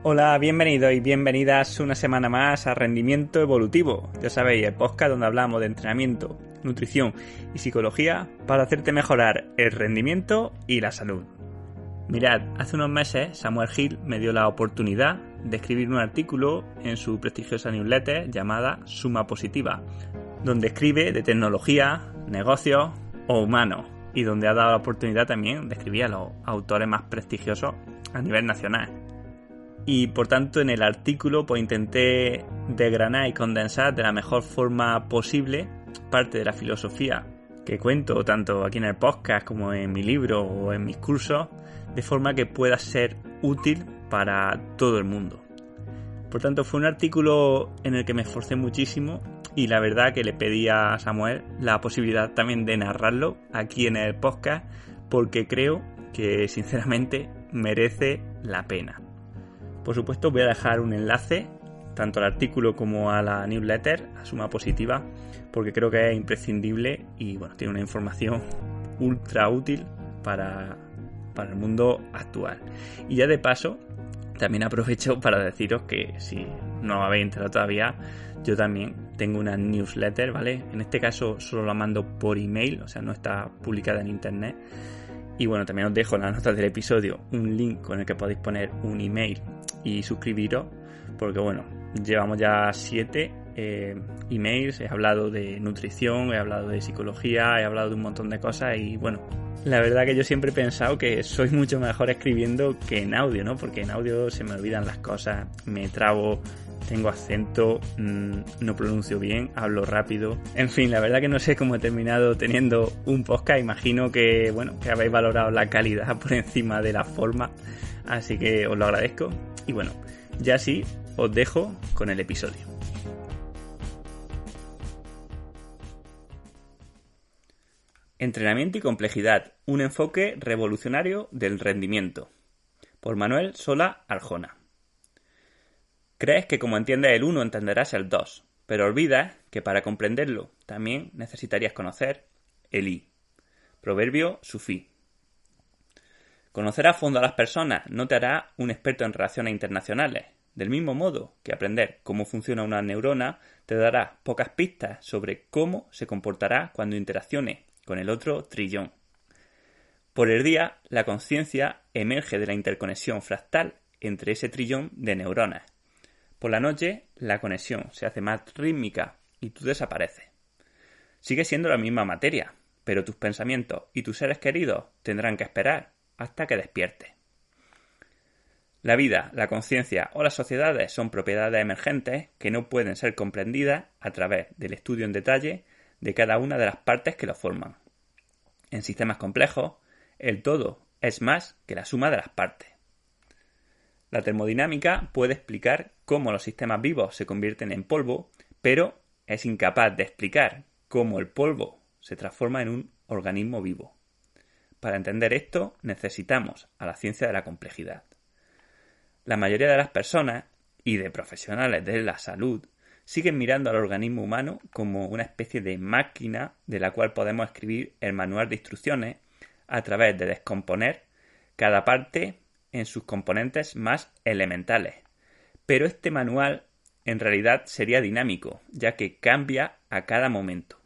Hola, bienvenidos y bienvenidas una semana más a Rendimiento Evolutivo. Ya sabéis, el podcast donde hablamos de entrenamiento, nutrición y psicología para hacerte mejorar el rendimiento y la salud. Mirad, hace unos meses Samuel Hill me dio la oportunidad de escribir un artículo en su prestigiosa newsletter llamada Suma Positiva, donde escribe de tecnología, negocios o humanos, y donde ha dado la oportunidad también de escribir a los autores más prestigiosos a nivel nacional. Y por tanto en el artículo pues intenté desgranar y condensar de la mejor forma posible parte de la filosofía que cuento tanto aquí en el podcast como en mi libro o en mis cursos, de forma que pueda ser útil para todo el mundo. Por tanto fue un artículo en el que me esforcé muchísimo y la verdad que le pedí a Samuel la posibilidad también de narrarlo aquí en el podcast, porque creo que sinceramente merece la pena. Por supuesto voy a dejar un enlace tanto al artículo como a la newsletter, a Suma Positiva, porque creo que es imprescindible y bueno, tiene una información ultra útil para el mundo actual. Y ya de paso, también aprovecho para deciros que si no habéis enterado todavía, yo también tengo una newsletter, ¿vale? En este caso solo la mando por email, o sea, no está publicada en internet. Y bueno, también os dejo en las notas del episodio un link con el que podéis poner un email y suscribiros, porque bueno, llevamos ya 7 emails, he hablado de nutrición, he hablado de psicología, he hablado de un montón de cosas y bueno, la verdad que yo siempre he pensado que soy mucho mejor escribiendo que en audio, ¿no? Porque en audio se me olvidan las cosas, me trabo, tengo acento, no pronuncio bien, hablo rápido. En fin, la verdad que no sé cómo he terminado teniendo un podcast. Imagino que, bueno, que habéis valorado la calidad por encima de la forma. Así que os lo agradezco. Y bueno, ya sí, os dejo con el episodio. Entrenamiento y complejidad. Un enfoque revolucionario del rendimiento. Por Manuel Sola Arjona. Crees que como entiendes el 1 entenderás el 2, pero olvidas que para comprenderlo también necesitarías conocer el I. Proverbio sufí. Conocer a fondo a las personas no te hará un experto en relaciones internacionales, del mismo modo que aprender cómo funciona una neurona te dará pocas pistas sobre cómo se comportará cuando interaccione con el otro trillón. Por el día, la conciencia emerge de la interconexión fractal entre ese trillón de neuronas. Por la noche, la conexión se hace más rítmica y tú desapareces. Sigue siendo la misma materia, pero tus pensamientos y tus seres queridos tendrán que esperar hasta que despiertes. La vida, la conciencia o las sociedades son propiedades emergentes que no pueden ser comprendidas a través del estudio en detalle de cada una de las partes que lo forman. En sistemas complejos, el todo es más que la suma de las partes. La termodinámica puede explicar cómo los sistemas vivos se convierten en polvo, pero es incapaz de explicar cómo el polvo se transforma en un organismo vivo. Para entender esto, necesitamos a la ciencia de la complejidad. La mayoría de las personas y de profesionales de la salud siguen mirando al organismo humano como una especie de máquina de la cual podemos escribir el manual de instrucciones a través de descomponer cada parte en sus componentes más elementales. Pero este manual en realidad sería dinámico, ya que cambia a cada momento.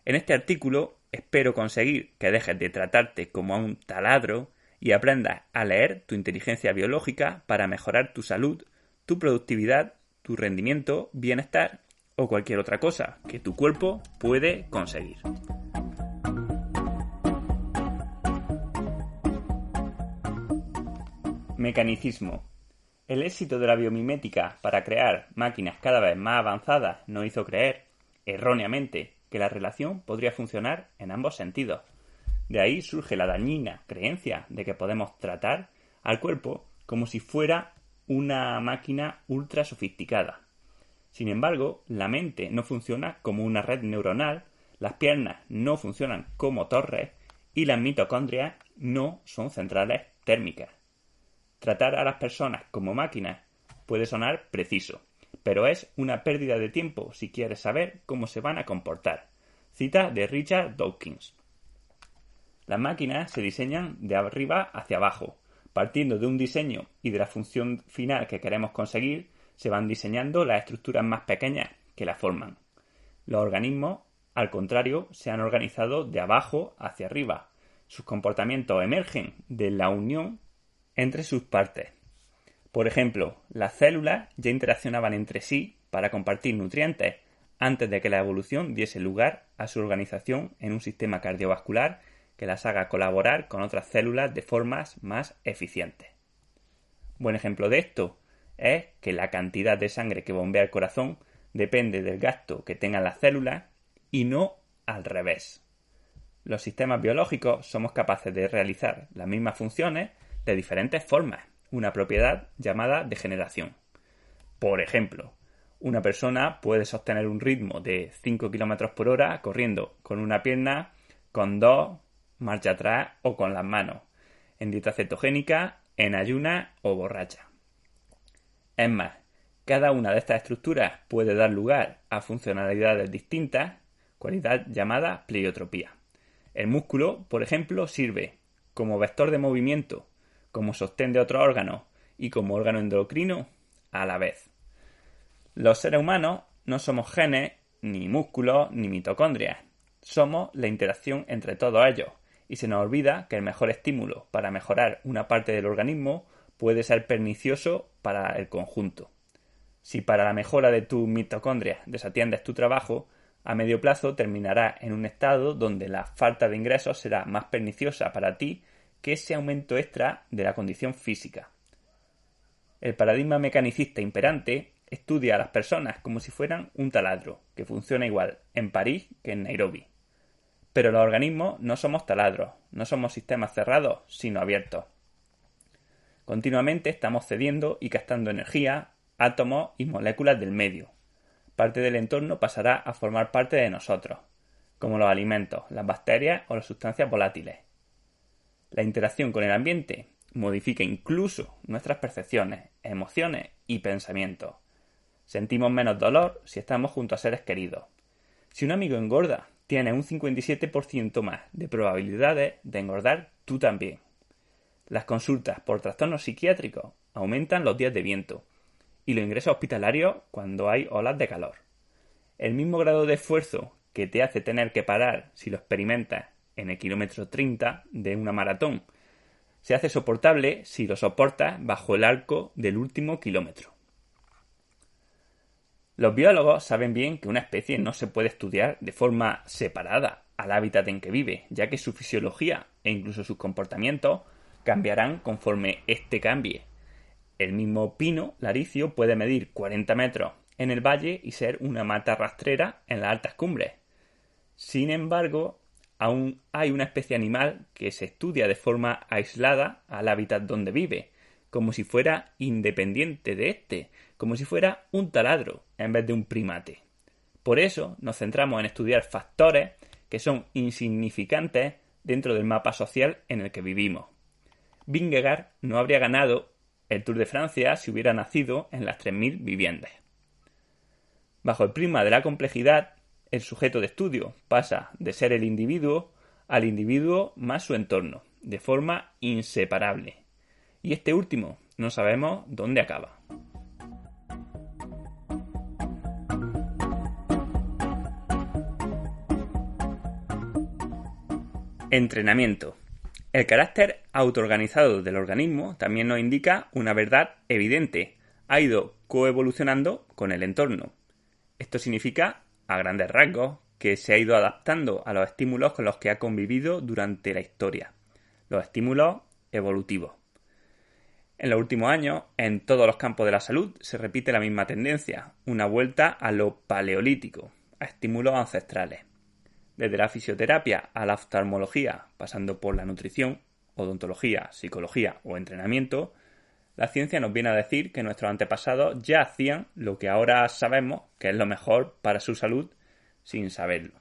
En este artículo espero conseguir que dejes de tratarte como a un taladro y aprendas a leer tu inteligencia biológica para mejorar tu salud, tu productividad, tu rendimiento, bienestar o cualquier otra cosa que tu cuerpo puede conseguir. Mecanicismo. El éxito de la biomimética para crear máquinas cada vez más avanzadas nos hizo creer, erróneamente, que la relación podría funcionar en ambos sentidos. De ahí surge la dañina creencia de que podemos tratar al cuerpo como si fuera una máquina ultra sofisticada. Sin embargo, la mente no funciona como una red neuronal, las piernas no funcionan como torres y las mitocondrias no son centrales térmicas. Tratar a las personas como máquinas puede sonar preciso, pero es una pérdida de tiempo si quieres saber cómo se van a comportar. Cita de Richard Dawkins. Las máquinas se diseñan de arriba hacia abajo, Partiendo de un diseño y de la función final que queremos conseguir, se van diseñando las estructuras más pequeñas que la forman. Los organismos, al contrario, se han organizado de abajo hacia arriba. Sus comportamientos emergen de la unión entre sus partes. Por ejemplo, las células ya interaccionaban entre sí para compartir nutrientes antes de que la evolución diese lugar a su organización en un sistema cardiovascular que las haga colaborar con otras células de formas más eficientes. Buen ejemplo de esto es que la cantidad de sangre que bombea el corazón depende del gasto que tengan las células y no al revés. Los sistemas biológicos somos capaces de realizar las mismas funciones de diferentes formas, una propiedad llamada degeneración. Por ejemplo, una persona puede sostener un ritmo de 5 km por hora corriendo con una pierna, con dos, marcha atrás o con las manos, en dieta cetogénica, en ayuna o borracha. Es más, cada una de estas estructuras puede dar lugar a funcionalidades distintas, cualidad llamada pleiotropía. El músculo, por ejemplo, sirve como vector de movimiento, como sostén de otros órganos y como órgano endocrino a la vez. Los seres humanos no somos genes, ni músculos, ni mitocondrias. Somos la interacción entre todos ellos y se nos olvida que el mejor estímulo para mejorar una parte del organismo puede ser pernicioso para el conjunto. Si para la mejora de tus mitocondrias desatiendes tu trabajo, a medio plazo terminarás en un estado donde la falta de ingresos será más perniciosa para ti que ese aumento extra de la condición física. El paradigma mecanicista imperante estudia a las personas como si fueran un taladro, que funciona igual en París que en Nairobi. Pero los organismos no somos taladros, no somos sistemas cerrados, sino abiertos. Continuamente estamos cediendo y gastando energía, átomos y moléculas del medio. Parte del entorno pasará a formar parte de nosotros, como los alimentos, las bacterias o las sustancias volátiles. La interacción con el ambiente modifica incluso nuestras percepciones, emociones y pensamientos. Sentimos menos dolor si estamos junto a seres queridos. Si un amigo engorda, tienes un 57% más de probabilidades de engordar tú también. Las consultas por trastornos psiquiátricos aumentan los días de viento y los ingresos hospitalarios cuando hay olas de calor. El mismo grado de esfuerzo que te hace tener que parar si lo experimentas en el kilómetro 30 de una maratón se hace soportable si lo soportas bajo el arco del último kilómetro. Los biólogos saben bien que una especie no se puede estudiar de forma separada al hábitat en que vive, ya que su fisiología e incluso sus comportamientos cambiarán conforme éste cambie. El mismo pino laricio puede medir 40 metros en el valle y ser una mata rastrera en las altas cumbres. Sin embargo, aún hay una especie animal que se estudia de forma aislada al hábitat donde vive, como si fuera independiente de este, como si fuera un taladro en vez de un primate. Por eso nos centramos en estudiar factores que son insignificantes dentro del mapa social en el que vivimos. Vingegaard no habría ganado el Tour de Francia si hubiera nacido en las 3000 viviendas. Bajo el prisma de la complejidad, el sujeto de estudio pasa de ser el individuo al individuo más su entorno, de forma inseparable. Y este último no sabemos dónde acaba. Entrenamiento. El carácter autoorganizado del organismo también nos indica una verdad evidente. Ha ido coevolucionando con el entorno. Esto significa, a grandes rasgos, que se ha ido adaptando a los estímulos con los que ha convivido durante la historia. Los estímulos evolutivos. En los últimos años, en todos los campos de la salud, se repite la misma tendencia, una vuelta a lo paleolítico, a estímulos ancestrales. Desde la fisioterapia a la oftalmología, pasando por la nutrición, odontología, psicología o entrenamiento, la ciencia nos viene a decir que nuestros antepasados ya hacían lo que ahora sabemos que es lo mejor para su salud sin saberlo.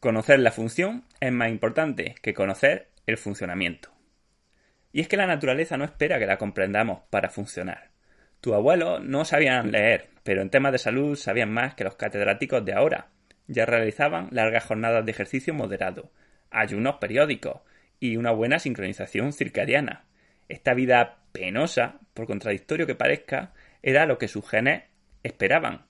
Conocer la función es más importante que conocer el funcionamiento. Y es que la naturaleza no espera que la comprendamos para funcionar. Tus abuelos no sabían leer, pero en temas de salud sabían más que los catedráticos de ahora. Ya realizaban largas jornadas de ejercicio moderado, ayunos periódicos y una buena sincronización circadiana. Esta vida penosa, por contradictorio que parezca, era lo que sus genes esperaban.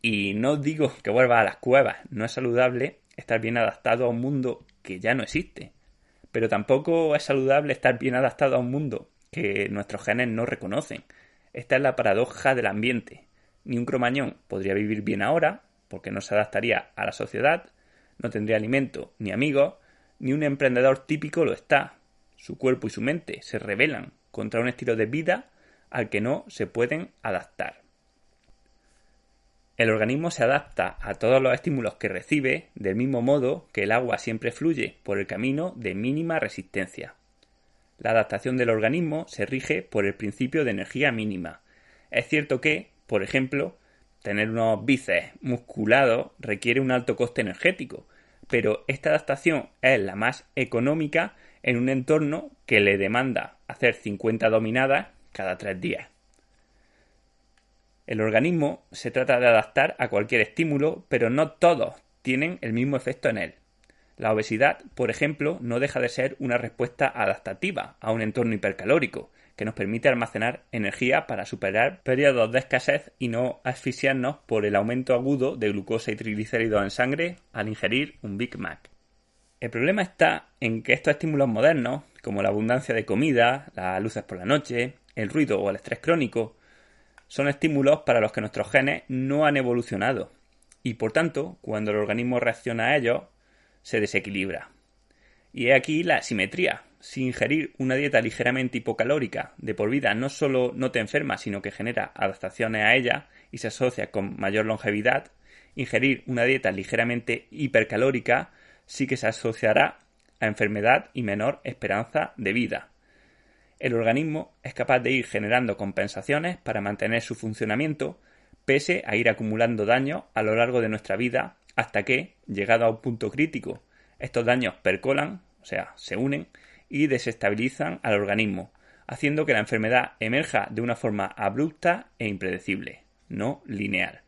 Y no digo que vuelva a las cuevas, no es saludable estar bien adaptado a un mundo que ya no existe. Pero tampoco es saludable estar bien adaptado a un mundo que nuestros genes no reconocen. Esta es la paradoja del ambiente. Ni un cromañón podría vivir bien ahora, porque no se adaptaría a la sociedad, no tendría alimento ni amigos, ni un emprendedor típico lo está. Su cuerpo y su mente se rebelan contra un estilo de vida al que no se pueden adaptar. El organismo se adapta a todos los estímulos que recibe del mismo modo que el agua siempre fluye por el camino de mínima resistencia. La adaptación del organismo se rige por el principio de energía mínima. Es cierto que, por ejemplo, tener unos bíceps musculados requiere un alto coste energético, pero esta adaptación es la más económica en un entorno que le demanda hacer 50 dominadas cada 3 días. El organismo se trata de adaptar a cualquier estímulo, pero no todos tienen el mismo efecto en él. La obesidad, por ejemplo, no deja de ser una respuesta adaptativa a un entorno hipercalórico, que nos permite almacenar energía para superar periodos de escasez y no asfixiarnos por el aumento agudo de glucosa y triglicéridos en sangre al ingerir un Big Mac. El problema está en que estos estímulos modernos, como la abundancia de comida, las luces por la noche, el ruido o el estrés crónico, son estímulos para los que nuestros genes no han evolucionado y, por tanto, cuando el organismo reacciona a ellos, se desequilibra. Y he aquí la asimetría. Si ingerir una dieta ligeramente hipocalórica de por vida no solo no te enferma, sino que genera adaptaciones a ella y se asocia con mayor longevidad, ingerir una dieta ligeramente hipercalórica sí que se asociará a enfermedad y menor esperanza de vida. El organismo es capaz de ir generando compensaciones para mantener su funcionamiento, pese a ir acumulando daños a lo largo de nuestra vida hasta que, llegado a un punto crítico, estos daños percolan, o sea, se unen y desestabilizan al organismo, haciendo que la enfermedad emerja de una forma abrupta e impredecible, no lineal.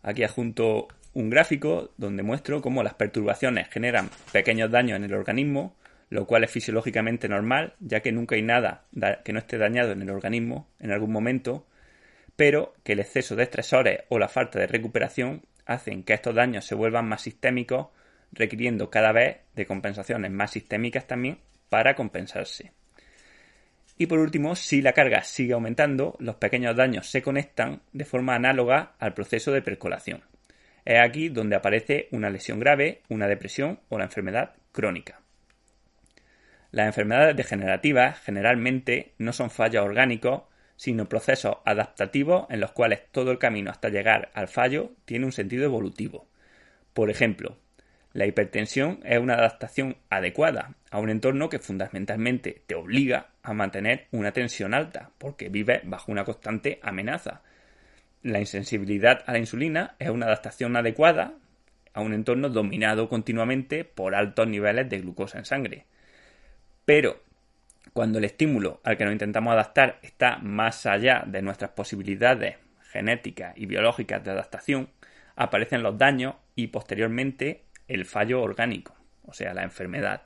Aquí adjunto un gráfico donde muestro cómo las perturbaciones generan pequeños daños en el organismo, lo cual es fisiológicamente normal, ya que nunca hay nada que no esté dañado en el organismo en algún momento, pero que el exceso de estresores o la falta de recuperación hacen que estos daños se vuelvan más sistémicos, requiriendo cada vez de compensaciones más sistémicas también para compensarse. Y por último, si la carga sigue aumentando, los pequeños daños se conectan de forma análoga al proceso de percolación. Es aquí donde aparece una lesión grave, una depresión o la enfermedad crónica. Las enfermedades degenerativas generalmente no son fallos orgánicos, sino procesos adaptativos en los cuales todo el camino hasta llegar al fallo tiene un sentido evolutivo. Por ejemplo, la hipertensión es una adaptación adecuada a un entorno que fundamentalmente te obliga a mantener una tensión alta, porque vives bajo una constante amenaza. La insensibilidad a la insulina es una adaptación adecuada a un entorno dominado continuamente por altos niveles de glucosa en sangre. Pero cuando el estímulo al que nos intentamos adaptar está más allá de nuestras posibilidades genéticas y biológicas de adaptación, aparecen los daños y posteriormente el fallo orgánico, o sea, la enfermedad.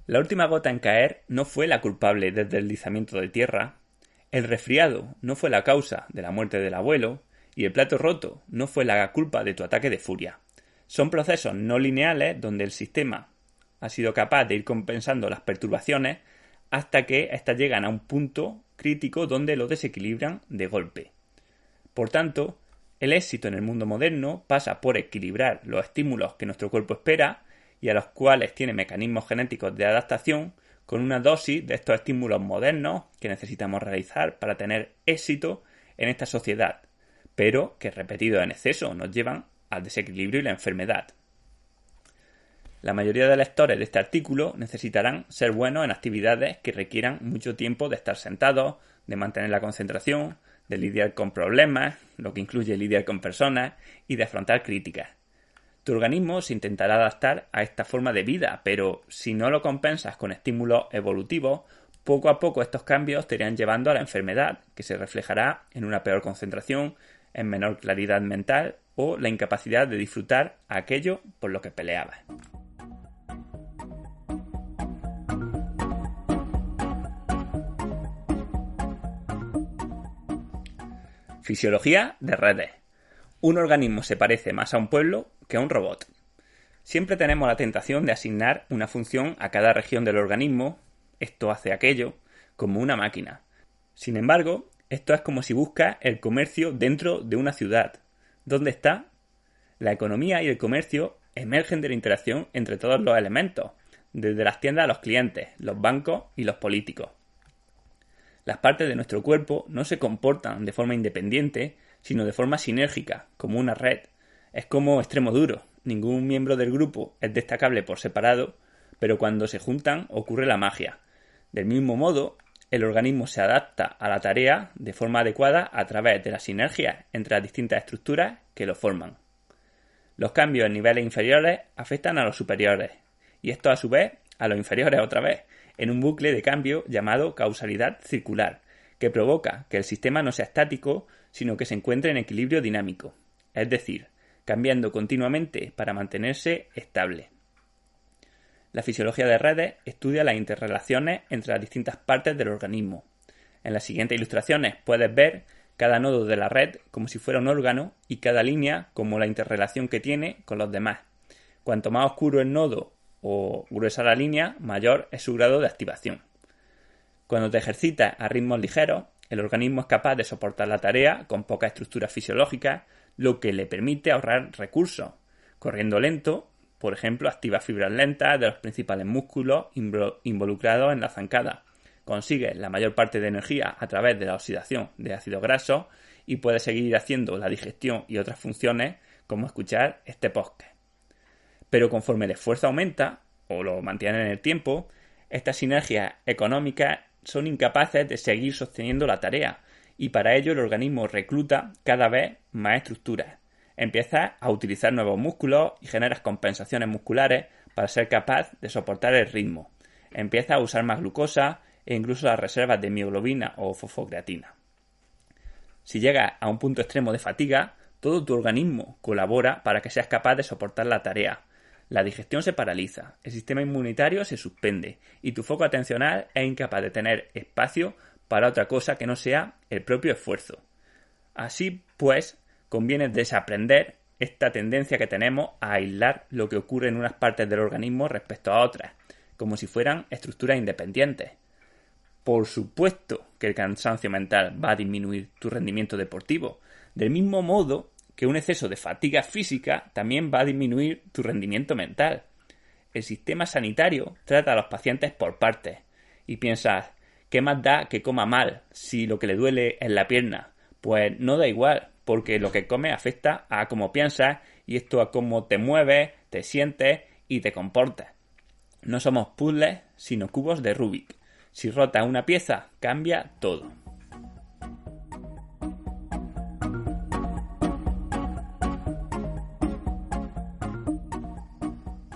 La última gota en caer no fue la culpable del deslizamiento de tierra, el resfriado no fue la causa de la muerte del abuelo y el plato roto no fue la culpa de tu ataque de furia. Son procesos no lineales donde el sistema ha sido capaz de ir compensando las perturbaciones hasta que éstas llegan a un punto crítico donde lo desequilibran de golpe. Por tanto, el éxito en el mundo moderno pasa por equilibrar los estímulos que nuestro cuerpo espera y a los cuales tiene mecanismos genéticos de adaptación con una dosis de estos estímulos modernos que necesitamos realizar para tener éxito en esta sociedad, pero que repetidos en exceso nos llevan al desequilibrio y la enfermedad. La mayoría de lectores de este artículo necesitarán ser buenos en actividades que requieran mucho tiempo de estar sentados, de mantener la concentración, de lidiar con problemas, lo que incluye lidiar con personas y de afrontar críticas. Tu organismo se intentará adaptar a esta forma de vida, pero si no lo compensas con estímulos evolutivos, poco a poco estos cambios te irán llevando a la enfermedad, que se reflejará en una peor concentración, en menor claridad mental o la incapacidad de disfrutar aquello por lo que peleabas. Fisiología de redes. Un organismo se parece más a un pueblo que a un robot. Siempre tenemos la tentación de asignar una función a cada región del organismo, esto hace aquello, como una máquina. Sin embargo, esto es como si buscas el comercio dentro de una ciudad. ¿Dónde está? La economía y el comercio emergen de la interacción entre todos los elementos, desde las tiendas a los clientes, los bancos y los políticos. Las partes de nuestro cuerpo no se comportan de forma independiente, sino de forma sinérgica, como una red. Es como extremo duro. Ningún miembro del grupo es destacable por separado, pero cuando se juntan ocurre la magia. Del mismo modo, el organismo se adapta a la tarea de forma adecuada a través de la sinergia entre las distintas estructuras que lo forman. Los cambios en niveles inferiores afectan a los superiores, y esto a su vez a los inferiores otra vez, en un bucle de cambio llamado causalidad circular, que provoca que el sistema no sea estático, sino que se encuentre en equilibrio dinámico, es decir, cambiando continuamente para mantenerse estable. La fisiología de redes estudia las interrelaciones entre las distintas partes del organismo. En las siguientes ilustraciones puedes ver cada nodo de la red como si fuera un órgano y cada línea como la interrelación que tiene con los demás. Cuanto más oscuro el nodo o gruesa la línea, mayor es su grado de activación. Cuando te ejercitas a ritmos ligeros, el organismo es capaz de soportar la tarea con poca estructura fisiológica, lo que le permite ahorrar recursos. Corriendo lento, por ejemplo, activa fibras lentas de los principales músculos involucrados en la zancada. Consigue la mayor parte de energía a través de la oxidación de ácidos grasos y puede seguir haciendo la digestión y otras funciones como escuchar este podcast. Pero conforme el esfuerzo aumenta, o lo mantiene en el tiempo, estas sinergias económicas son incapaces de seguir sosteniendo la tarea, y para ello el organismo recluta cada vez más estructuras. Empieza a utilizar nuevos músculos y generas compensaciones musculares para ser capaz de soportar el ritmo. Empieza a usar más glucosa e incluso las reservas de mioglobina o fosfocreatina. Si llegas a un punto extremo de fatiga, todo tu organismo colabora para que seas capaz de soportar la tarea. La digestión se paraliza, el sistema inmunitario se suspende y tu foco atencional es incapaz de tener espacio para otra cosa que no sea el propio esfuerzo. Así pues, conviene desaprender esta tendencia que tenemos a aislar lo que ocurre en unas partes del organismo respecto a otras, como si fueran estructuras independientes. Por supuesto que el cansancio mental va a disminuir tu rendimiento deportivo, del mismo modo que un exceso de fatiga física también va a disminuir tu rendimiento mental. El sistema sanitario trata a los pacientes por partes y piensas, ¿qué más da que coma mal si lo que le duele es la pierna? Pues no da igual, porque lo que comes afecta a cómo piensas y esto a cómo te mueves, te sientes y te comportas. No somos puzzles, sino cubos de Rubik. Si rotas una pieza, cambia todo.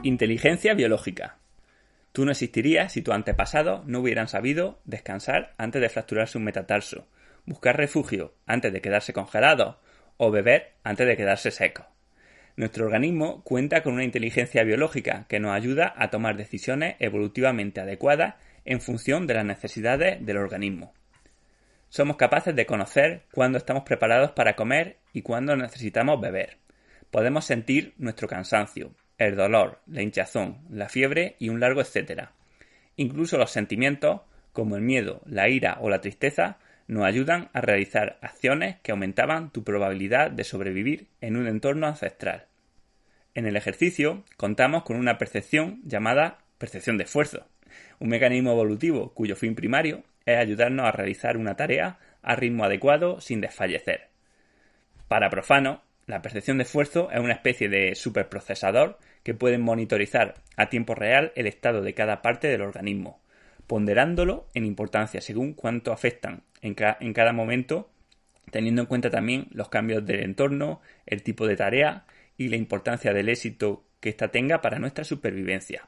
Inteligencia biológica. Tú no existirías si tus antepasados no hubieran sabido descansar antes de fracturarse un metatarso, buscar refugio antes de quedarse congelados o beber antes de quedarse secos. Nuestro organismo cuenta con una inteligencia biológica que nos ayuda a tomar decisiones evolutivamente adecuadas en función de las necesidades del organismo. Somos capaces de conocer cuándo estamos preparados para comer y cuándo necesitamos beber. Podemos sentir nuestro cansancio, el dolor, la hinchazón, la fiebre y un largo etcétera. Incluso los sentimientos, como el miedo, la ira o la tristeza, nos ayudan a realizar acciones que aumentaban tu probabilidad de sobrevivir en un entorno ancestral. En el ejercicio contamos con una percepción llamada percepción de esfuerzo, un mecanismo evolutivo cuyo fin primario es ayudarnos a realizar una tarea a ritmo adecuado sin desfallecer. Para profanos, la percepción de esfuerzo es una especie de superprocesador que puede monitorizar a tiempo real el estado de cada parte del organismo, ponderándolo en importancia según cuánto afectan en cada momento, teniendo en cuenta también los cambios del entorno, el tipo de tarea y la importancia del éxito que ésta tenga para nuestra supervivencia.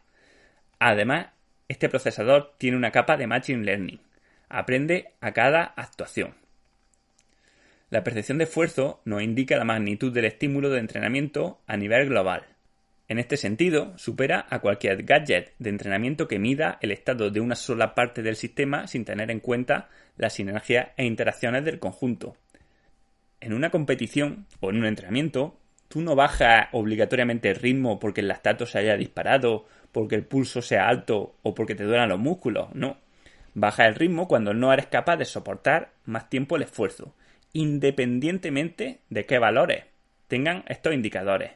Además, este procesador tiene una capa de Machine Learning. Aprende a cada actuación. La percepción de esfuerzo nos indica la magnitud del estímulo de entrenamiento a nivel global. En este sentido, supera a cualquier gadget de entrenamiento que mida el estado de una sola parte del sistema sin tener en cuenta las sinergias e interacciones del conjunto. en una competición o en un entrenamiento, tú no bajas obligatoriamente el ritmo porque el lactato se haya disparado, porque el pulso sea alto o porque te duelan los músculos, no. Baja el ritmo cuando no eres capaz de soportar más tiempo el esfuerzo, independientemente de qué valores tengan estos indicadores.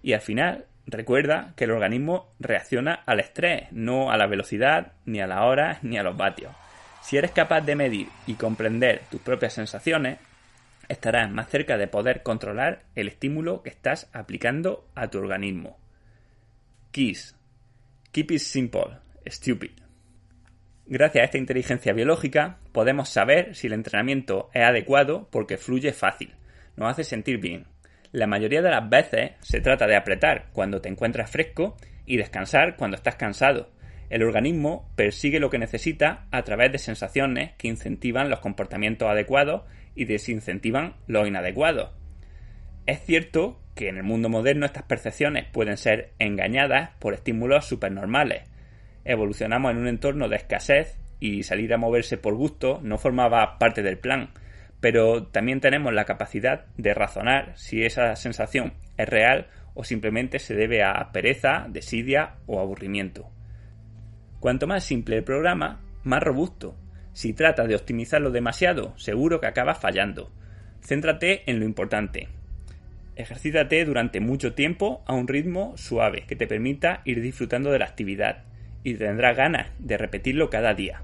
Y al final, recuerda que el organismo reacciona al estrés, no a la velocidad, ni a las horas, ni a los vatios. Si eres capaz de medir y comprender tus propias sensaciones, estarás más cerca de poder controlar el estímulo que estás aplicando a tu organismo. KISS. Keep it simple, stupid. Gracias a esta inteligencia biológica podemos saber si el entrenamiento es adecuado porque fluye fácil, nos hace sentir bien. La mayoría de las veces se trata de apretar cuando te encuentras fresco y descansar cuando estás cansado. El organismo persigue lo que necesita a través de sensaciones que incentivan los comportamientos adecuados y desincentivan los inadecuados. Es cierto que en el mundo moderno estas percepciones pueden ser engañadas por estímulos supernormales. Evolucionamos en un entorno de escasez y salir a moverse por gusto no formaba parte del plan, pero también tenemos la capacidad de razonar si esa sensación es real o simplemente se debe a pereza, desidia o aburrimiento. Cuanto más simple el programa, más robusto. Si tratas de optimizarlo demasiado, seguro que acabas fallando. Céntrate en lo importante. Ejercítate durante mucho tiempo a un ritmo suave que te permita ir disfrutando de la actividad y tendrás ganas de repetirlo cada día.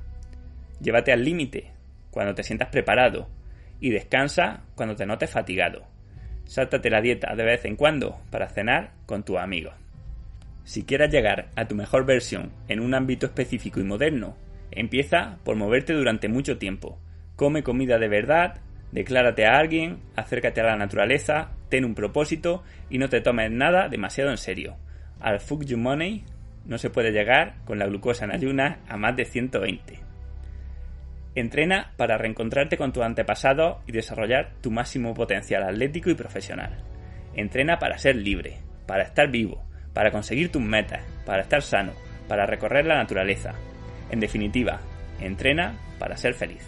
Llévate al límite cuando te sientas preparado y descansa cuando te notes fatigado. Sáltate la dieta de vez en cuando para cenar con tus amigos. Si quieres llegar a tu mejor versión en un ámbito específico y moderno, empieza por moverte durante mucho tiempo. Come comida de verdad, declárate a alguien, acércate a la naturaleza, ten un propósito y no te tomes nada demasiado en serio. Al Fuck You Money no se puede llegar con la glucosa en ayunas a más de 120. Entrena para reencontrarte con tus antepasados y desarrollar tu máximo potencial atlético y profesional. Entrena para ser libre, para estar vivo, para conseguir tus metas, para estar sano, para recorrer la naturaleza. En definitiva, entrena para ser feliz.